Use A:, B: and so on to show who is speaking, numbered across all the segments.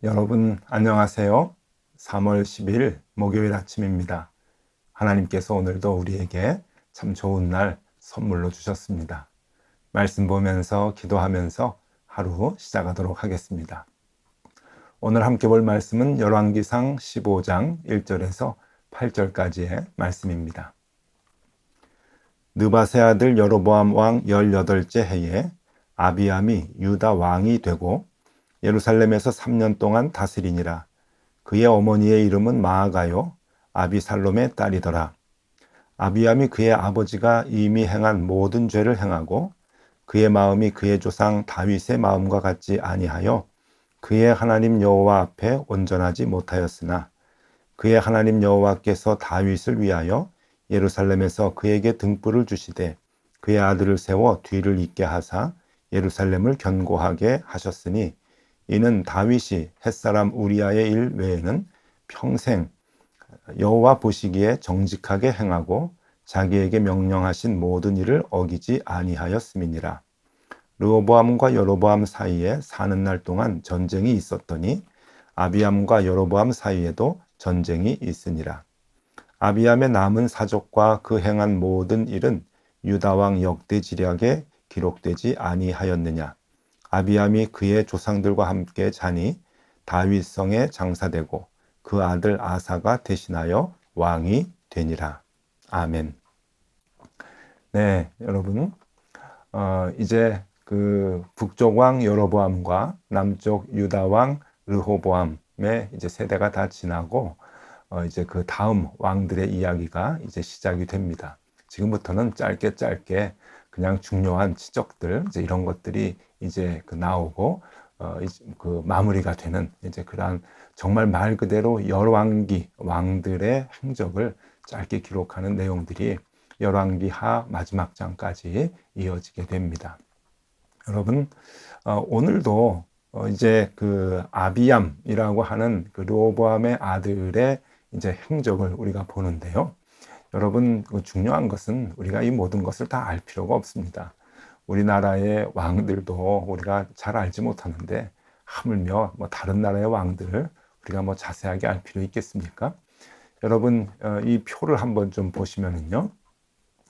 A: 여러분 안녕하세요. 3월 10일 목요일 아침입니다. 하나님께서 오늘도 우리에게 참 좋은 날 선물로 주셨습니다. 말씀 보면서 기도하면서 하루 시작하도록 하겠습니다. 오늘 함께 볼 말씀은 열왕기상 15장 1절에서 8절까지의 말씀입니다. 느밧의 아들 여로보암 왕 18째 해에 아비암이 유다 왕이 되고 예루살렘에서 3년 동안 다스리니라. 그의 어머니의 이름은 마아가요 아비살롬의 딸이더라. 아비암이 그의 아버지가 이미 행한 모든 죄를 행하고 그의 마음이 그의 조상 다윗의 마음과 같지 아니하여 그의 하나님 여호와 앞에 온전하지 못하였으나 그의 하나님 여호와께서 다윗을 위하여 예루살렘에서 그에게 등불을 주시되 그의 아들을 세워 뒤를 잇게 하사 예루살렘을 견고하게 하셨으니 이는 다윗이 햇사람 우리아의 일 외에는 평생 여호와 보시기에 정직하게 행하고 자기에게 명령하신 모든 일을 어기지 아니하였음이니라. 르호보암과 여로보암 사이에 사는 날 동안 전쟁이 있었더니 아비암과 여로보암 사이에도 전쟁이 있으니라. 아비암의 남은 사족과 그 행한 모든 일은 유다 왕 역대지략에 기록되지 아니하였느냐. 아비암이 그의 조상들과 함께 자니 다윗성에 장사되고 그 아들 아사가 대신하여 왕이 되니라. 아멘. 네, 여러분, 이제 그 북쪽 왕 여로보암과 남쪽 유다 왕 르호보암의 이제 세대가 다 지나고 이제 그 다음 왕들의 이야기가 이제 시작이 됩니다. 지금부터는 짧게 그냥 중요한 지적들 이제 이런 것들이 이제 그 나오고 그 마무리가 되는 이제 그러한 정말 말 그대로 열왕기 왕들의 행적을 짧게 기록하는 내용들이 열왕기 하 마지막 장까지 이어지게 됩니다. 여러분 오늘도 이제 그 아비암이라고 하는 그 르호보암의 아들의 이제 행적을 우리가 보는데요. 여러분 중요한 것은 우리가 이 모든 것을 다 알 필요가 없습니다. 우리나라의 왕들도 우리가 잘 알지 못하는데 하물며 뭐 다른 나라의 왕들을 우리가 뭐 자세하게 알 필요 있겠습니까? 여러분 이 표를 한번 좀 보시면은요.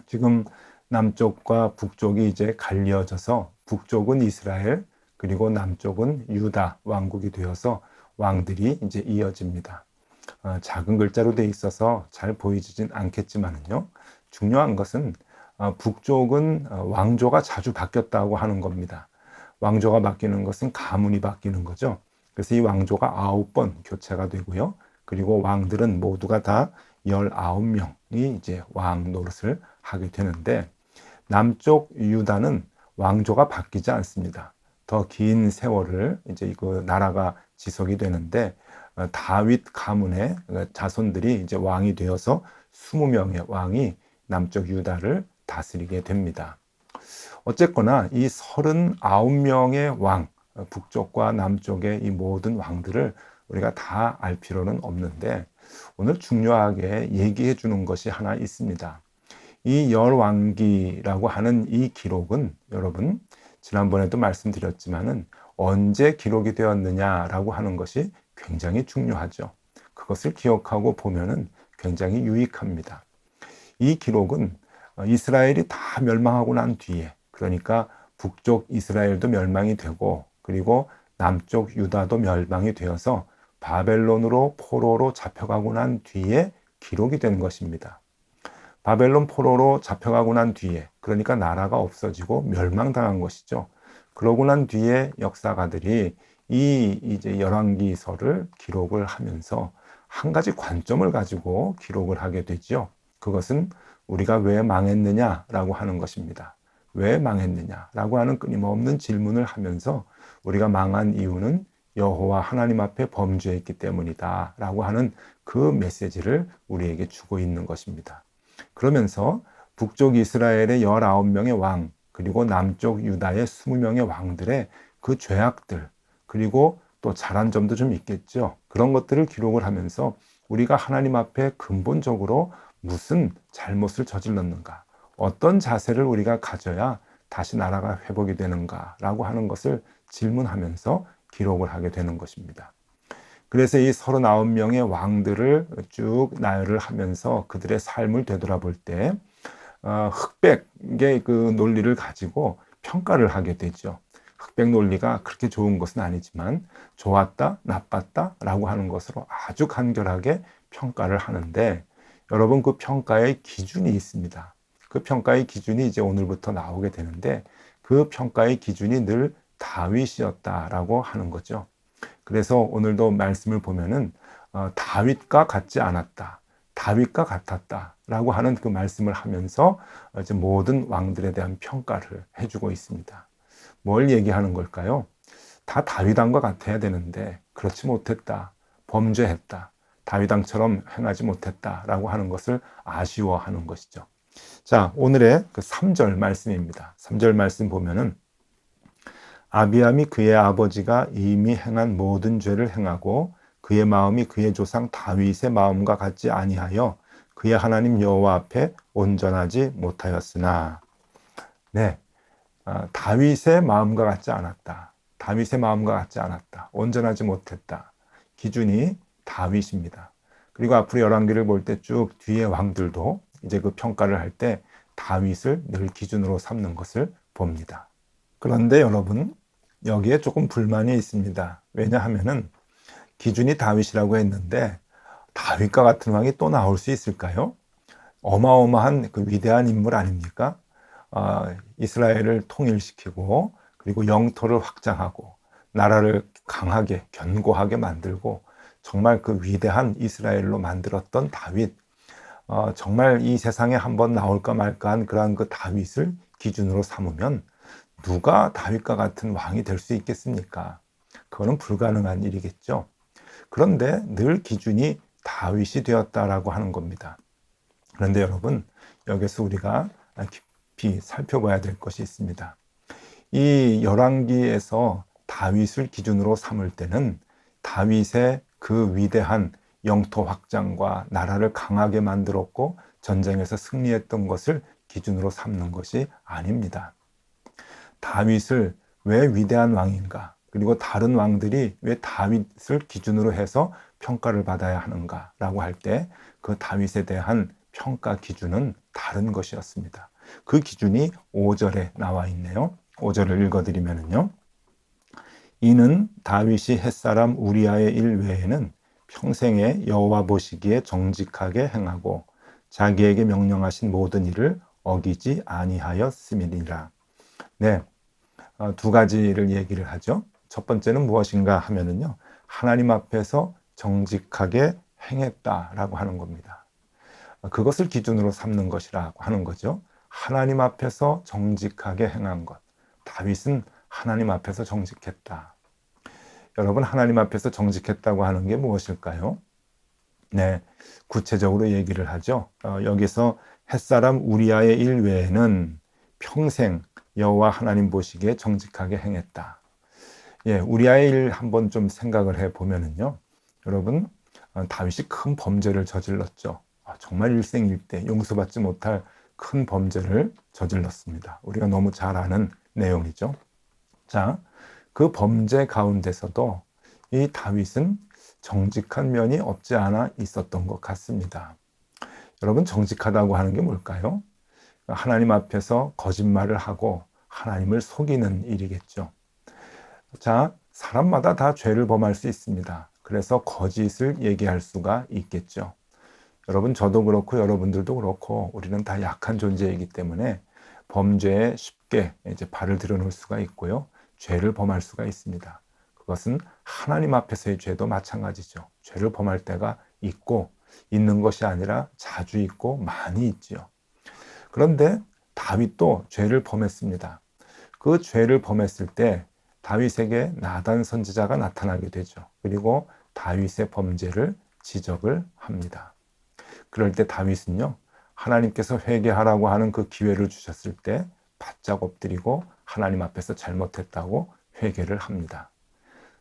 A: 지금 남쪽과 북쪽이 이제 갈려져서 북쪽은 이스라엘 그리고 남쪽은 유다 왕국이 되어서 왕들이 이제 이어집니다. 작은 글자로 돼 있어서 잘 보이지진 않겠지만요. 중요한 것은 북쪽은 왕조가 자주 바뀌었다고 하는 겁니다. 왕조가 바뀌는 것은 가문이 바뀌는 거죠. 그래서 이 왕조가 9번 교체가 되고요. 그리고 왕들은 모두가 다 19명이 이제 왕 노릇을 하게 되는데 남쪽 유다는 왕조가 바뀌지 않습니다. 더 긴 세월을 이제 그 나라가 지속이 되는데 다윗 가문의 자손들이 이제 왕이 되어서 20명의 왕이 남쪽 유다를 다스리게 됩니다. 어쨌거나 이 39명의 왕, 북쪽과 남쪽의 이 모든 왕들을 우리가 다 알 필요는 없는데 오늘 중요하게 얘기해 주는 것이 하나 있습니다. 이 열왕기라고 하는 이 기록은 여러분 지난번에도 말씀드렸지만은 언제 기록이 되었느냐라고 하는 것이 굉장히 중요하죠. 그것을 기억하고 보면은 굉장히 유익합니다. 이 기록은 이스라엘이 다 멸망하고 난 뒤에 그러니까 북쪽 이스라엘도 멸망이 되고 그리고 남쪽 유다도 멸망이 되어서 바벨론으로 포로로 잡혀가고 난 뒤에 기록이 된 것입니다. 바벨론 포로로 잡혀가고 난 뒤에 그러니까 나라가 없어지고 멸망당한 것이죠. 그러고 난 뒤에 역사가들이 이 이제 열왕기서를 기록을 하면서 한 가지 관점을 가지고 기록을 하게 되죠. 그것은 우리가 왜 망했느냐라고 하는 것입니다. 왜 망했느냐라고 하는 끊임없는 질문을 하면서 우리가 망한 이유는 여호와 하나님 앞에 범죄했기 때문이다라고 하는 그 메시지를 우리에게 주고 있는 것입니다. 그러면서 북쪽 이스라엘의 19명의 왕 그리고 남쪽 유다의 20명의 왕들의 그 죄악들 그리고 또 잘한 점도 좀 있겠죠. 그런 것들을 기록을 하면서 우리가 하나님 앞에 근본적으로 무슨 잘못을 저질렀는가, 어떤 자세를 우리가 가져야 다시 나라가 회복이 되는가라고 하는 것을 질문하면서 기록을 하게 되는 것입니다. 그래서 이 39명의 왕들을 쭉 나열을 하면서 그들의 삶을 되돌아볼 때 흑백의 그 논리를 가지고 평가를 하게 되죠. 흑백 논리가 그렇게 좋은 것은 아니지만 좋았다, 나빴다 라고 하는 것으로 아주 간결하게 평가를 하는데, 여러분, 그 평가의 기준이 있습니다. 그 평가의 기준이 이제 오늘부터 나오게 되는데, 그 평가의 기준이 늘 다윗이었다라고 하는 거죠. 그래서 오늘도 말씀을 보면은 다윗과 같지 않았다, 다윗과 같았다라고 하는 그 말씀을 하면서 이제 모든 왕들에 대한 평가를 해주고 있습니다. 뭘 얘기하는 걸까요? 다 다윗왕과 같아야 되는데 그렇지 못했다, 범죄했다, 다윗왕처럼 행하지 못했다라고 하는 것을 아쉬워하는 것이죠. 자, 오늘의 그 3절 말씀입니다. 3절 말씀 보면은 아비암이 그의 아버지가 이미 행한 모든 죄를 행하고 그의 마음이 그의 조상 다윗의 마음과 같지 아니하여 그의 하나님 여호와 앞에 온전하지 못하였으나, 네, 다윗의 마음과 같지 않았다, 다윗의 마음과 같지 않았다, 온전하지 못했다. 기준이 다윗입니다. 그리고 앞으로 열왕기를 볼 때 쭉 뒤에 왕들도 이제 그 평가를 할 때 다윗을 늘 기준으로 삼는 것을 봅니다. 그런데 여러분, 여기에 조금 불만이 있습니다. 왜냐하면은 기준이 다윗이라고 했는데 다윗과 같은 왕이 또 나올 수 있을까요? 어마어마한 그 위대한 인물 아닙니까? 이스라엘을 통일시키고 그리고 영토를 확장하고 나라를 강하게 견고하게 만들고 정말 그 위대한 이스라엘로 만들었던 다윗, 정말 이 세상에 한번 나올까 말까한 그러한 그 다윗을 기준으로 삼으면 누가 다윗과 같은 왕이 될 수 있겠습니까? 그거는 불가능한 일이겠죠. 그런데 늘 기준이 다윗이 되었다라고 하는 겁니다. 그런데 여러분, 여기서 우리가 깊이 살펴봐야 될 것이 있습니다. 이 열왕기에서 다윗을 기준으로 삼을 때는 다윗의 그 위대한 영토 확장과 나라를 강하게 만들었고 전쟁에서 승리했던 것을 기준으로 삼는 것이 아닙니다. 다윗을 왜 위대한 왕인가, 그리고 다른 왕들이 왜 다윗을 기준으로 해서 평가를 받아야 하는가라고 할 때 그 다윗에 대한 평가 기준은 다른 것이었습니다. 그 기준이 5절에 나와 있네요. 5절을 읽어드리면요. 이는 다윗이 햇사람 우리아의 일 외에는 평생에 여호와 보시기에 정직하게 행하고 자기에게 명령하신 모든 일을 어기지 아니하였음이니라. 네, 두 가지를 얘기를 하죠. 첫 번째는 무엇인가 하면은요, 하나님 앞에서 정직하게 행했다라고 하는 겁니다. 그것을 기준으로 삼는 것이라고 하는 거죠. 하나님 앞에서 정직하게 행한 것. 다윗은 하나님 앞에서 정직했다. 여러분, 하나님 앞에서 정직했다고 하는 게 무엇일까요? 네, 구체적으로 얘기를 하죠. 여기서 햇사람 우리아의 일 외에는 평생 여호와 하나님 보시기에 정직하게 행했다. 예, 우리아의 일 한번 좀 생각을 해 보면은요, 여러분, 다윗이 큰 범죄를 저질렀죠. 정말 일생일대 용서받지 못할 큰 범죄를 저질렀습니다. 우리가 너무 잘 아는 내용이죠. 자, 그 범죄 가운데서도 이 다윗은 정직한 면이 없지 않아 있었던 것 같습니다. 여러분, 정직하다고 하는 게 뭘까요? 하나님 앞에서 거짓말을 하고 하나님을 속이는 일이겠죠. 자, 사람마다 다 죄를 범할 수 있습니다. 그래서 거짓을 얘기할 수가 있겠죠. 여러분, 저도 그렇고 여러분들도 그렇고 우리는 다 약한 존재이기 때문에 범죄에 쉽게 이제 발을 들여놓을 수가 있고요. 죄를 범할 수가 있습니다. 그것은 하나님 앞에서의 죄도 마찬가지죠. 죄를 범할 때가 있고 있는 것이 아니라 자주 있고 많이 있지요. 그런데 다윗도 죄를 범했습니다. 그 죄를 범했을 때 다윗에게 나단 선지자가 나타나게 되죠. 그리고 다윗의 범죄를 지적을 합니다. 그럴 때 다윗은요, 하나님께서 회개하라고 하는 그 기회를 주셨을 때 바짝 엎드리고 하나님 앞에서 잘못했다고 회개를 합니다.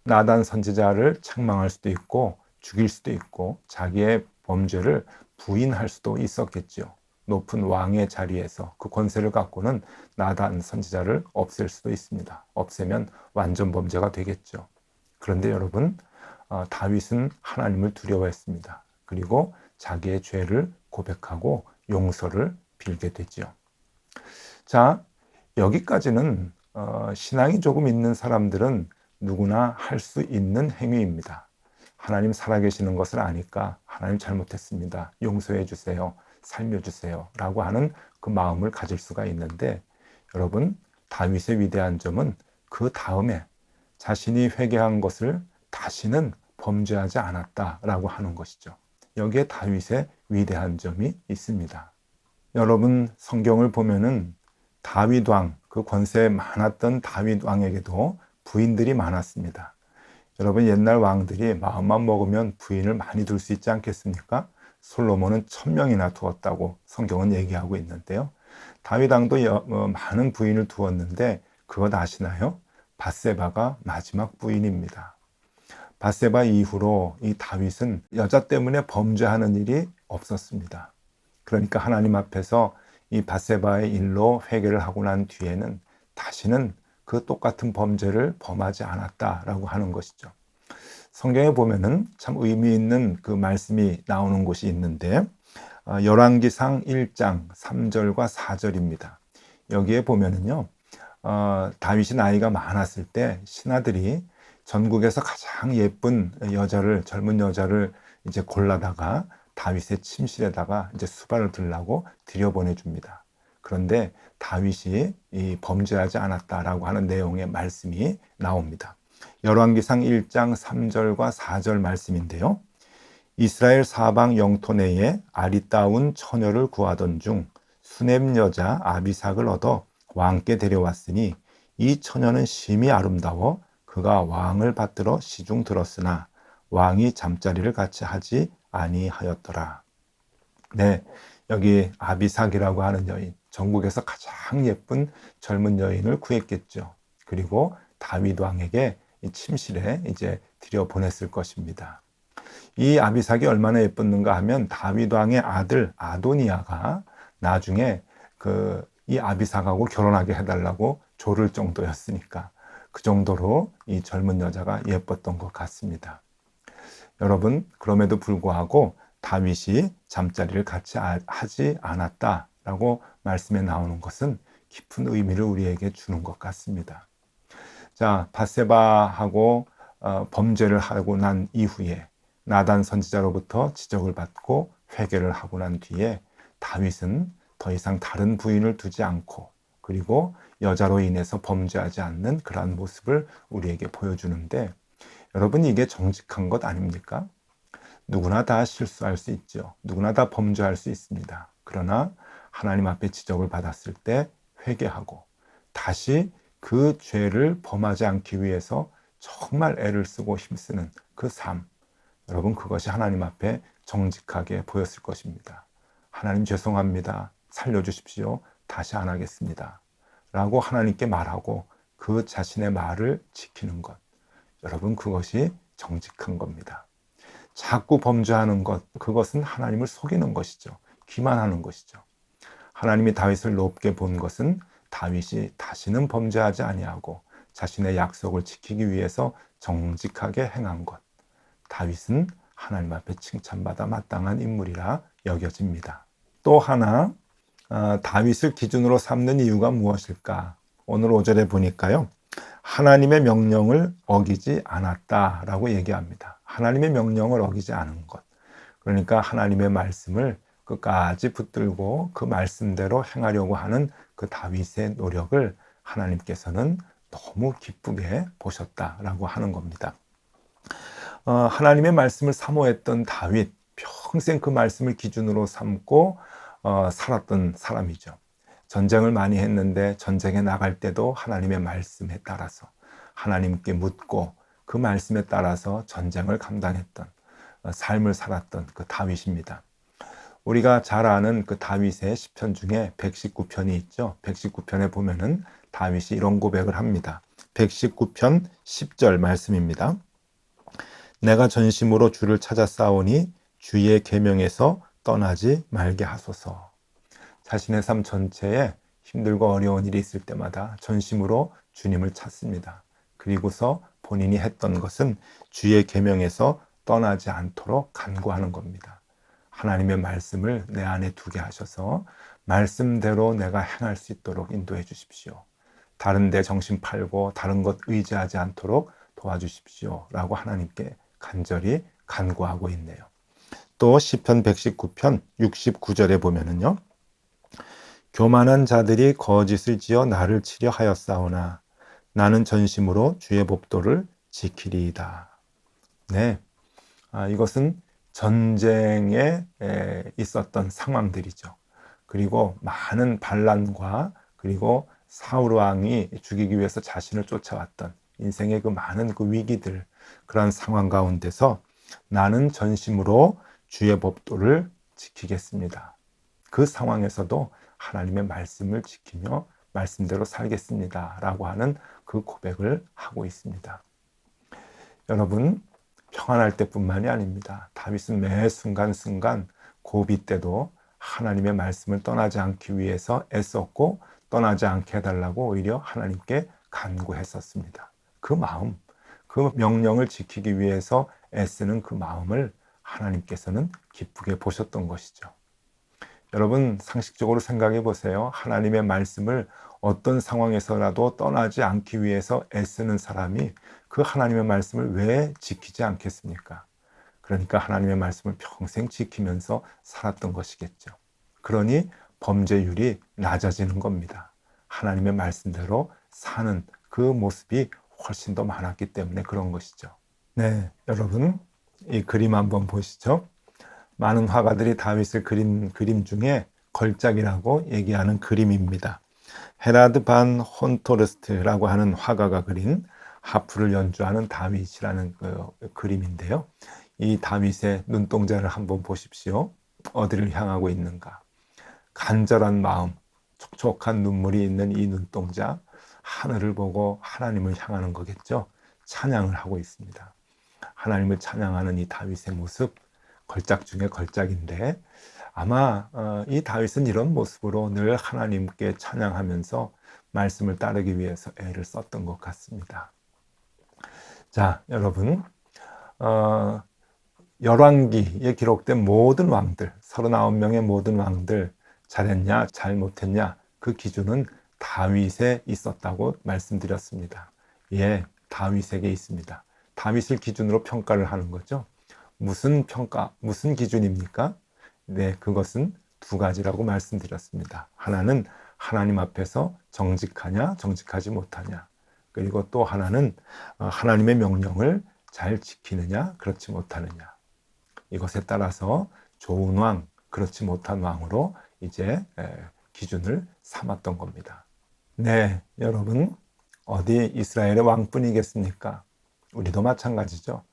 A: 나단 선지자를 책망할 수도 있고 죽일 수도 있고 자기의 범죄를 부인할 수도 있었겠죠. 높은 왕의 자리에서 그 권세를 갖고는 나단 선지자를 없앨 수도 있습니다. 없애면 완전 범죄가 되겠죠. 그런데 여러분, 다윗은 하나님을 두려워했습니다. 그리고 자기의 죄를 고백하고 용서를 빌게 되죠. 자, 여기까지는 신앙이 조금 있는 사람들은 누구나 할 수 있는 행위입니다. 하나님 살아계시는 것을 아니까 하나님 잘못했습니다. 용서해 주세요. 살려주세요. 라고 하는 그 마음을 가질 수가 있는데 여러분, 다윗의 위대한 점은 그 다음에 자신이 회개한 것을 다시는 범죄하지 않았다라고 하는 것이죠. 여기에 다윗의 위대한 점이 있습니다. 여러분, 성경을 보면은 다윗 왕, 그 권세 많았던 다윗 왕에게도 부인들이 많았습니다. 여러분, 옛날 왕들이 마음만 먹으면 부인을 많이 둘 수 있지 않겠습니까? 솔로몬은 1000명이나 두었다고 성경은 얘기하고 있는데요. 다윗 왕도 많은 부인을 두었는데 그것 아시나요? 밧세바가 마지막 부인입니다. 밧세바 이후로 이 다윗은 여자 때문에 범죄하는 일이 없었습니다. 그러니까 하나님 앞에서 이 밧세바의 일로 회개를 하고 난 뒤에는 다시는 그 똑같은 범죄를 범하지 않았다라고 하는 것이죠. 성경에 보면은 참 의미 있는 그 말씀이 나오는 곳이 있는데 열왕기상 1장 3절과 4절입니다. 여기에 보면은요, 다윗이 나이가 많았을 때 신하들이 전국에서 가장 예쁜 여자를, 젊은 여자를 이제 골라다가 다윗의 침실에다가 이제 수발을 들라고 들여보내줍니다. 그런데 다윗이 이 범죄하지 않았다라고 하는 내용의 말씀이 나옵니다. 열왕기상 1장 3절과 4절 말씀인데요. 이스라엘 사방 영토 내에 아리따운 처녀를 구하던 중 수넴 여자 아비삭을 얻어 왕께 데려왔으니 이 처녀는 심히 아름다워 그가 왕을 받들어 시중 들었으나 왕이 잠자리를 같이 하지 아니하였더라. 네, 여기 아비삭이라고 하는 여인, 전국에서 가장 예쁜 젊은 여인을 구했겠죠. 그리고 다윗 왕에게 이 침실에 이제 들여보냈을 것입니다. 이 아비삭이 얼마나 예뻤는가 하면 다윗 왕의 아들 아도니아가 나중에 이 아비삭하고 결혼하게 해달라고 조를 정도였으니까 그 정도로 이 젊은 여자가 예뻤던 것 같습니다. 여러분, 그럼에도 불구하고 다윗이 잠자리를 같이 하지 않았다라고 말씀에 나오는 것은 깊은 의미를 우리에게 주는 것 같습니다. 자, 밧세바하고 범죄를 하고 난 이후에 나단 선지자로부터 지적을 받고 회개를 하고 난 뒤에 다윗은 더 이상 다른 부인을 두지 않고 그리고 여자로 인해서 범죄하지 않는 그러한 모습을 우리에게 보여주는데 여러분, 이게 정직한 것 아닙니까? 누구나 다 실수할 수 있죠. 누구나 다 범죄할 수 있습니다. 그러나 하나님 앞에 지적을 받았을 때 회개하고 다시 그 죄를 범하지 않기 위해서 정말 애를 쓰고 힘쓰는 그 삶, 여러분, 그것이 하나님 앞에 정직하게 보였을 것입니다. 하나님 죄송합니다. 살려주십시오. 다시 안 하겠습니다. 라고 하나님께 말하고 그 자신의 말을 지키는 것, 여러분, 그것이 정직한 겁니다. 자꾸 범죄하는 것, 그것은 하나님을 속이는 것이죠. 기만하는 것이죠. 하나님이 다윗을 높게 본 것은 다윗이 다시는 범죄하지 아니하고 자신의 약속을 지키기 위해서 정직하게 행한 것. 다윗은 하나님 앞에 칭찬받아 마땅한 인물이라 여겨집니다. 또 하나, 다윗을 기준으로 삼는 이유가 무엇일까? 오늘 5절에 보니까요, 하나님의 명령을 어기지 않았다라고 얘기합니다. 하나님의 명령을 어기지 않은 것. 그러니까 하나님의 말씀을 끝까지 붙들고 그 말씀대로 행하려고 하는 그 다윗의 노력을 하나님께서는 너무 기쁘게 보셨다라고 하는 겁니다. 하나님의 말씀을 사모했던 다윗, 평생 그 말씀을 기준으로 삼고 살았던 사람이죠. 전쟁을 많이 했는데 전쟁에 나갈 때도 하나님의 말씀에 따라서 하나님께 묻고 그 말씀에 따라서 전쟁을 감당했던 삶을 살았던 그 다윗입니다. 우리가 잘 아는 그 다윗의 시편 중에 119편이 있죠. 119편에 보면은 다윗이 이런 고백을 합니다. 119편 10절 말씀입니다. 내가 전심으로 주를 찾아 싸우니 주의 계명에서 떠나지 말게 하소서. 자신의 삶 전체에 힘들고 어려운 일이 있을 때마다 전심으로 주님을 찾습니다. 그리고서 본인이 했던 것은 주의 계명에서 떠나지 않도록 간구하는 겁니다. 하나님의 말씀을 내 안에 두게 하셔서 말씀대로 내가 행할 수 있도록 인도해 주십시오. 다른 데 정신 팔고 다른 것 의지하지 않도록 도와주십시오. 라고 하나님께 간절히 간구하고 있네요. 또 시편 119편 69절에 보면은요. 교만한 자들이 거짓을 지어 나를 치려 하였사오나 나는 전심으로 주의 법도를 지키리이다. 네, 이것은 전쟁에 있었던 상황들이죠. 그리고 많은 반란과 그리고 사울 왕이 죽이기 위해서 자신을 쫓아왔던 인생의 그 많은 그 위기들, 그런 상황 가운데서 나는 전심으로 주의 법도를 지키겠습니다. 그 상황에서도 하나님의 말씀을 지키며 말씀대로 살겠습니다. 라고 하는 그 고백을 하고 있습니다. 여러분, 평안할 때뿐만이 아닙니다. 다윗은 매 순간순간 고비 때도 하나님의 말씀을 떠나지 않기 위해서 애썼고 떠나지 않게 해달라고 오히려 하나님께 간구했었습니다. 그 마음, 그 명령을 지키기 위해서 애쓰는 그 마음을 하나님께서는 기쁘게 보셨던 것이죠. 여러분, 상식적으로 생각해 보세요. 하나님의 말씀을 어떤 상황에서라도 떠나지 않기 위해서 애쓰는 사람이 그 하나님의 말씀을 왜 지키지 않겠습니까? 그러니까 하나님의 말씀을 평생 지키면서 살았던 것이겠죠. 그러니 범죄율이 낮아지는 겁니다. 하나님의 말씀대로 사는 그 모습이 훨씬 더 많았기 때문에 그런 것이죠. 네, 여러분, 이 그림 한번 보시죠. 많은 화가들이 다윗을 그린 그림 중에 걸작이라고 얘기하는 그림입니다. 헤라드 반 혼토르스트라고 하는 화가가 그린 하프를 연주하는 다윗이라는 그 그림인데요. 이 다윗의 눈동자를 한번 보십시오. 어디를 향하고 있는가? 간절한 마음, 촉촉한 눈물이 있는 이 눈동자, 하늘을 보고 하나님을 향하는 거겠죠. 찬양을 하고 있습니다. 하나님을 찬양하는 이 다윗의 모습, 걸작 중에 걸작인데 아마 이 다윗은 이런 모습으로 늘 하나님께 찬양하면서 말씀을 따르기 위해서 애를 썼던 것 같습니다. 자, 여러분, 열왕기에 기록된 모든 왕들, 39명의 모든 왕들 잘했냐, 잘못했냐, 그 기준은 다윗에 있었다고 말씀드렸습니다. 예, 다윗에게 있습니다. 다윗을 기준으로 평가를 하는 거죠. 무슨 평가, 무슨 기준입니까? 네, 그것은 두 가지라고 말씀드렸습니다. 하나는 하나님 앞에서 정직하냐, 정직하지 못하냐. 그리고 또 하나는 하나님의 명령을 잘 지키느냐, 그렇지 못하느냐. 이것에 따라서 좋은 왕, 그렇지 못한 왕으로 이제 기준을 삼았던 겁니다. 네, 여러분, 어디 이스라엘의 왕뿐이겠습니까? 우리도 마찬가지죠.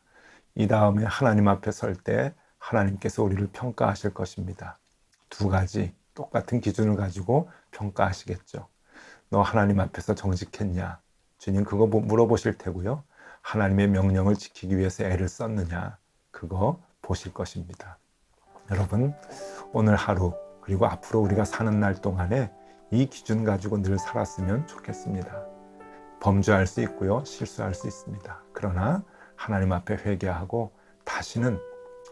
A: 이 다음에 하나님 앞에 설 때 하나님께서 우리를 평가하실 것입니다. 두 가지 똑같은 기준을 가지고 평가하시겠죠. 너 하나님 앞에서 정직했냐? 주님 그거 물어보실 테고요. 하나님의 명령을 지키기 위해서 애를 썼느냐? 그거 보실 것입니다. 여러분, 오늘 하루 그리고 앞으로 우리가 사는 날 동안에 이 기준 가지고 늘 살았으면 좋겠습니다. 범죄할 수 있고요. 실수할 수 있습니다. 그러나 하나님 앞에 회개하고 다시는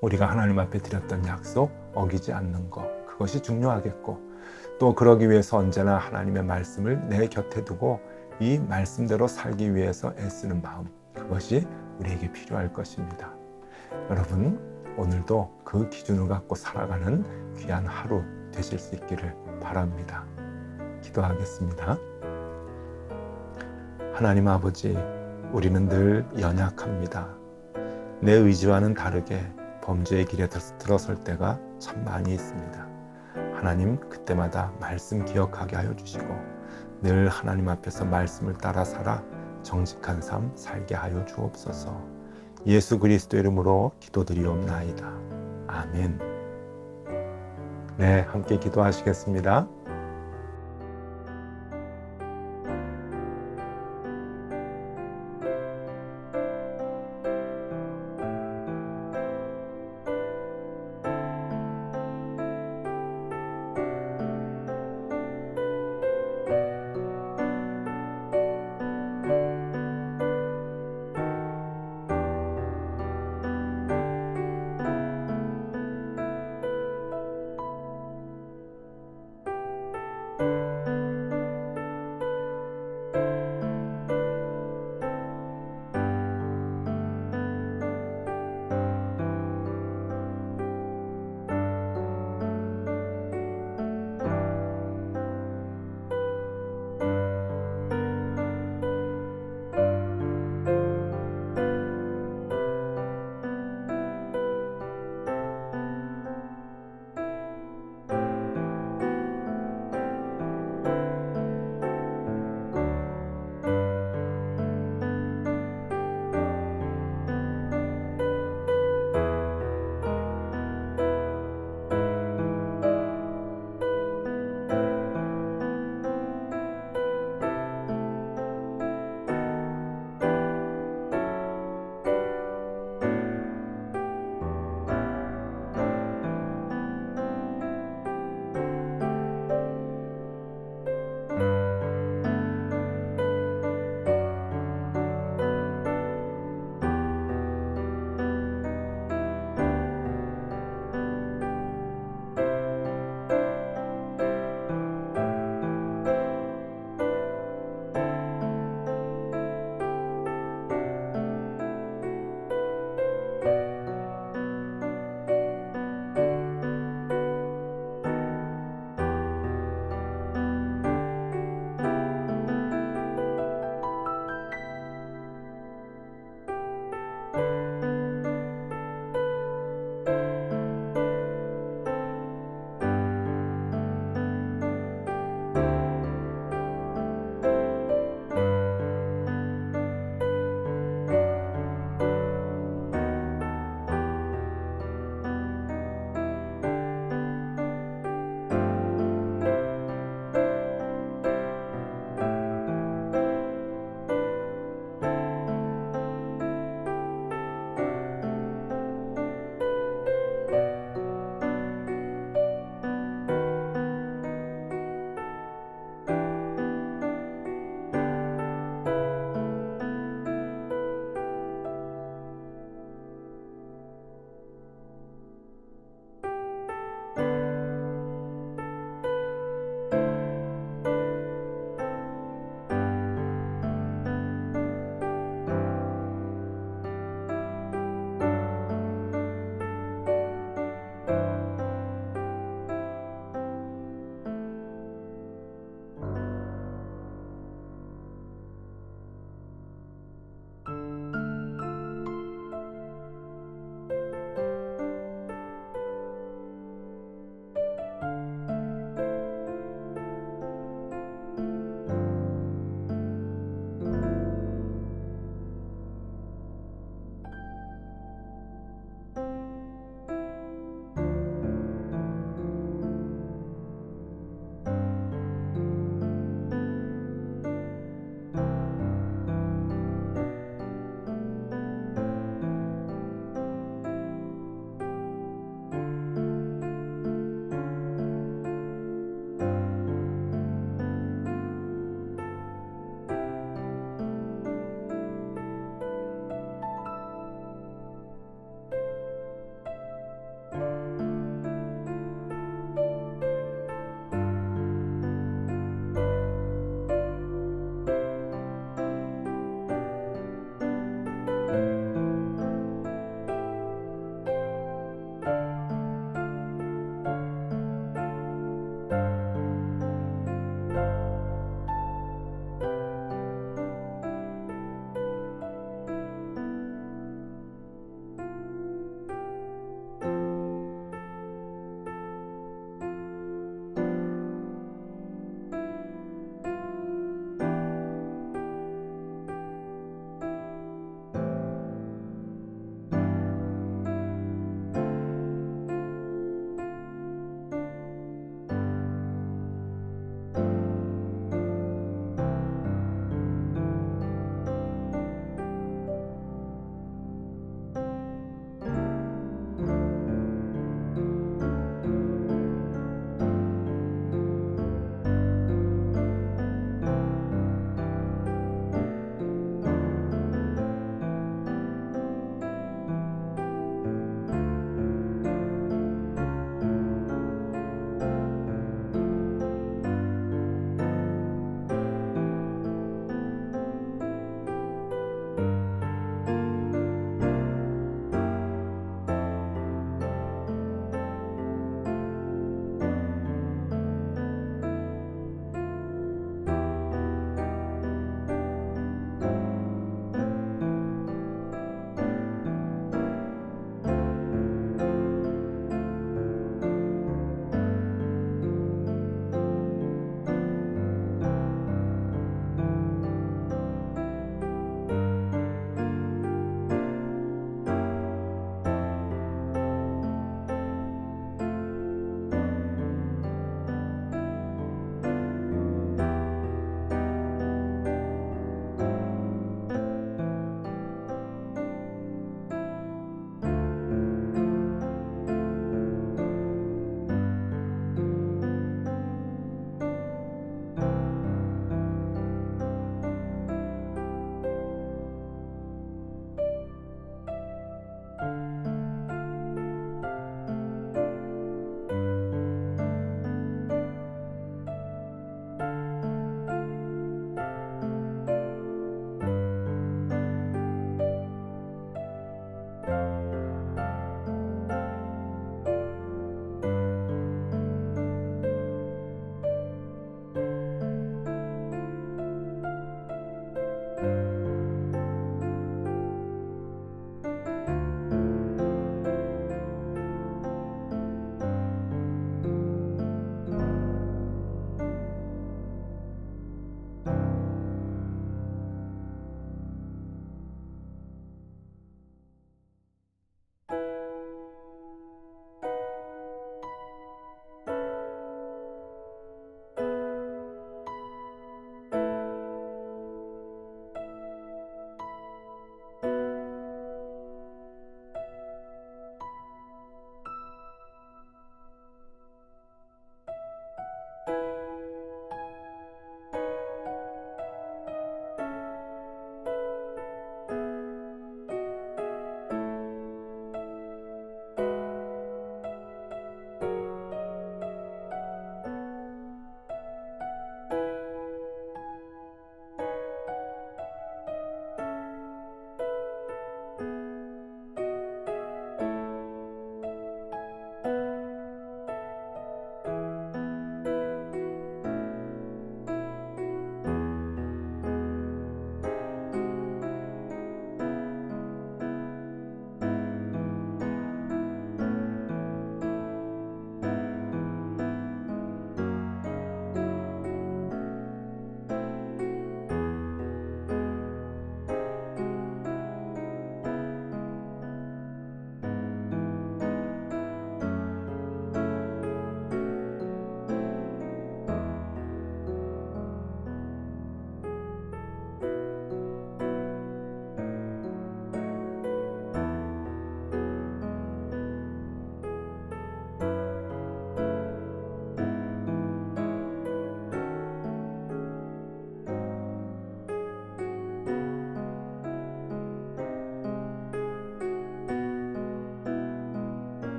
A: 우리가 하나님 앞에 드렸던 약속 어기지 않는 것, 그것이 중요하겠고 또 그러기 위해서 언제나 하나님의 말씀을 내 곁에 두고 이 말씀대로 살기 위해서 애쓰는 마음, 그것이 우리에게 필요할 것입니다. 여러분, 오늘도 그 기준을 갖고 살아가는 귀한 하루 되실 수 있기를 바랍니다. 기도하겠습니다. 하나님 아버지, 우리는 늘 연약합니다. 내 의지와는 다르게 범죄의 길에 들어설 때가 참 많이 있습니다. 하나님, 그때마다 말씀 기억하게 하여 주시고 늘 하나님 앞에서 말씀을 따라 살아 정직한 삶 살게 하여 주옵소서. 예수 그리스도 이름으로 기도드리옵나이다. 아멘. 네, 함께 기도하시겠습니다.